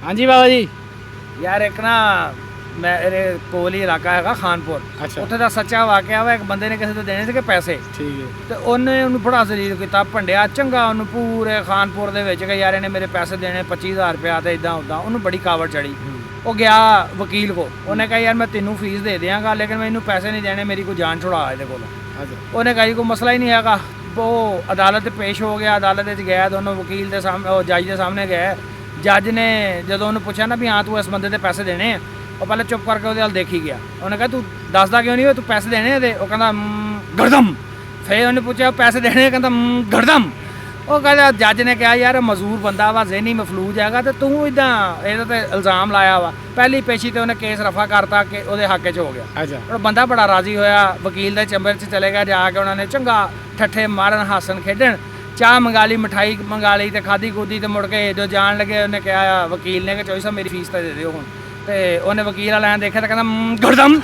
हाँ जी बाबा जी। ਯਾਰ ਇੱਕ ਨਾ ਮੇਰੇ ਕੋਲ ਹੀ ਇਲਾਕਾ ਹੈਗਾ ਖਾਨਪੁਰ, ਅੱਛਾ ਉੱਥੇ ਦਾ ਸੱਚਾ ਵਾਕਿਆ ਵਾ। ਇੱਕ ਬੰਦੇ ਨੇ ਕਿਸੇ ਤੋਂ ਦੇਣੇ ਸੀਗੇ ਪੈਸੇ ਠੀਕ ਹੈ। ਤੇ ਉਹਨੇ ਉਹਨੂੰ ਬੜਾ ਜ਼ਲੀਲ ਕੀਤਾ, ਭੰਡਿਆ ਚੰਗਾ ਉਹਨੂੰ ਪੂਰੇ ਖਾਨਪੁਰ ਦੇ ਵਿੱਚ ਕਿ ਯਾਰ ਇਹਨੇ ਮੇਰੇ ਪੈਸੇ ਦੇਣੇ 25,000 ਰੁਪਇਆ ਤੇ ਇਦਾਂ ਉੱਦਾਂ। ਉਹਨੂੰ ਬੜੀ ਕਾਵੜ ਚੜੀ। ਉਹ ਗਿਆ ਵਕੀਲ ਕੋ, ਉਹਨੇ ਕਿਹਾ ਯਾਰ ਮੈਂ ਤੈਨੂੰ ਫੀਸ ਦੇ ਦਿਆਂਗਾ ਲੇਕਿਨ ਮੈਨੂੰ ਪੈਸੇ ਨਹੀਂ ਦੇਣੇ, ਮੇਰੀ ਕੋਈ ਜਾਨ ਛੁੜਾ ਇਹਦੇ ਕੋਲੋਂ। ਅੱਛਾ ਉਹਨੇ ਕਹਾ ਜੀ ਕੋਈ ਮਸਲਾ ਹੀ ਨਹੀਂ ਹੈਗਾ। ਉਹ ਅਦਾਲਤ 'ਚ ਪੇਸ਼ ਹੋ ਗਿਆ, ਅਦਾਲਤ ਵਿੱਚ ਗਿਆ, ਦੋਨੋਂ ਵਕੀਲ ਦੇ ਸਾਹਮਣੇ ਉਹ ਜੱਜ ਦੇ ਸਾਹਮਣੇ ਗਏ। ਜੱਜ ਨੇ ਜਦੋਂ ਉਹਨੂੰ ਪੁੱਛਿਆ ਨਾ ਵੀ ਹਾਂ ਤੂੰ ਇਸ ਬੰਦੇ ਦੇ ਪੈਸੇ ਦੇਣੇ ਆ, ਉਹ ਪਹਿਲਾਂ ਚੁੱਪ ਕਰਕੇ ਉਹਦੇ ਵੱਲ ਦੇਖੀ ਗਿਆ। ਉਹਨੇ ਕਿਹਾ ਤੂੰ ਦੱਸਦਾ ਕਿਉਂ ਨਹੀਂ, ਤੂੰ ਪੈਸੇ ਦੇਣੇ ਇਹਦੇ? ਉਹ ਕਹਿੰਦਾ ਗਰਦਮ। ਫਿਰ ਉਹਨੇ ਪੁੱਛਿਆ ਪੈਸੇ ਦੇਣੇ? ਕਹਿੰਦਾ ਗਰਦਮ। ਉਹ ਕਹਿੰਦਾ ਜੱਜ ਨੇ ਕਿਹਾ ਯਾਰ ਮਜ਼ਦੂਰ ਬੰਦਾ ਵਾ, ਜ਼ਹਿਨੀ ਮਫਲੂਜ ਹੈਗਾ, ਤੇ ਤੂੰ ਇਦਾਂ ਇਹਦੇ ਤੇ ਇਲਜ਼ਾਮ ਲਾਇਆ ਵਾ। ਪਹਿਲੀ ਪੇਸ਼ੀ ਤੇ ਉਹਨੇ ਕੇਸ ਰਫਾ ਕਰਤਾ ਕਿ ਉਹਦੇ ਹੱਕ 'ਚ ਹੋ ਗਿਆ। ਅੱਛਾ ਉਹ ਬੰਦਾ ਬੜਾ ਰਾਜ਼ੀ ਹੋਇਆ, ਵਕੀਲ ਦੇ ਚੈਂਬਰ 'ਚ ਚਲੇ ਗਿਆ। ਜਾ ਕੇ ਉਹਨਾਂ ਨੇ ਚੰਗਾ ਠੱਠੇ ਮਾਰਨ, ਹੱਸਣ ਖੇਡਣ, ਚਾਹ ਮੰਗਾ ਲਈ, ਮਠਾਈ ਮੰਗਾ ਲਈ ਤੇ ਖਾਧੀ ਖੂਦੀ। ਤੇ ਮੁੜ ਕੇ ਜਦੋਂ ਜਾਣ ਲੱਗੇ ਉਹਨੇ ਕਿਹਾ ਵਕੀਲ ਨੇ ਕਿ ਚੋਈ ਸਾਹਿਬ ਮੇਰੀ ਫੀਸ ਤਾਂ ਦੇ ਦਿਓ ਹੁਣ। ਤੇ ਉਹਨੇ ਵਕੀਲ ਵਾਲਾ ਦੇਖਿਆ ਤਾਂ ਕਹਿੰਦਾ ਗਰਦਮ।